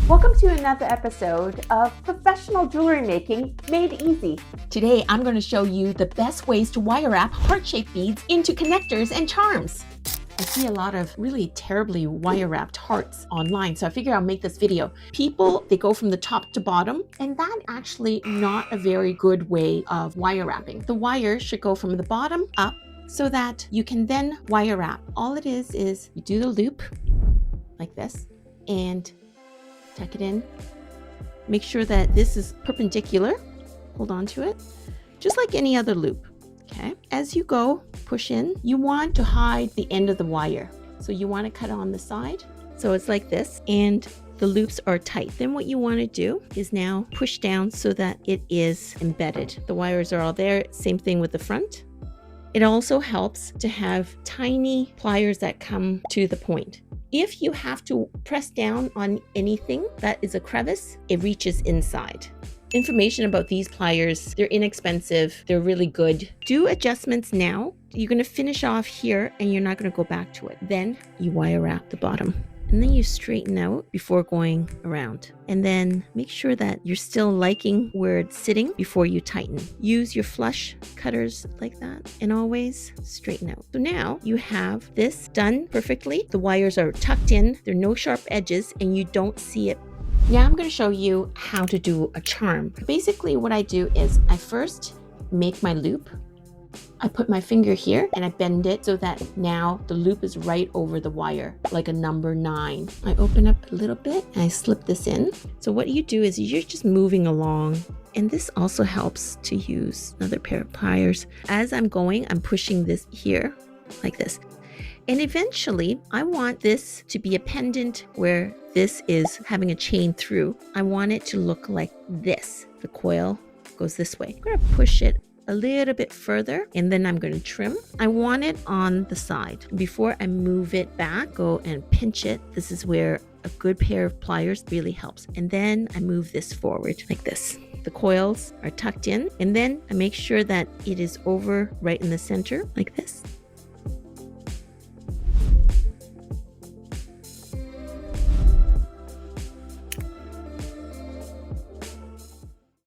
Welcome to another episode of Professional Jewelry Making Made Easy. Today, I'm going to show you the best ways to wire wrap heart-shaped beads into connectors and charms. I see a lot of really terribly wire wrapped hearts online, so I figured I'll make this video. People, they go from the top to bottom, and that's actually not a very good way of wire wrapping. The wire should go from the bottom up so that you can then wire wrap. All it is you do the loop like this and tuck it in. Make sure that this is perpendicular. Hold on to it, just like any other loop. Okay. As you go, push in. You want to hide the end of the wire. So you want to cut on the side. So it's like this, and the loops are tight. Then what you want to do is now push down so that it is embedded. The wires are all there. Same thing with the front. It also helps to have tiny pliers that come to the point. If you have to press down on anything that is a crevice, it reaches inside. Information about these pliers, they're inexpensive, they're really good. Do adjustments now. You're going to finish off here and you're not going to go back to it. Then you wire wrap the bottom. And then you straighten out before going around. And then make sure that you're still liking where it's sitting before you tighten. Use your flush cutters like that and always straighten out. So now you have this done perfectly. The wires are tucked in, there are no sharp edges, and you don't see it. Now I'm going to show you how to do a charm. Basically what I do is I first make my loop. I put my finger here and I bend it so that now the loop is right over the wire, like a number 9. I open up a little bit and I slip this in. So what you do is you're just moving along. And this also helps to use another pair of pliers. As I'm going, I'm pushing this here like this. And eventually I want this to be a pendant where this is having a chain through. I want it to look like this. The coil goes this way. I'm going to push it a little bit further and then I'm going to trim. I want it on the side. Before I move it back, go and pinch it. This is where a good pair of pliers really helps. And then I move this forward like this. The coils are tucked in, and then I make sure that it is over right in the center like this.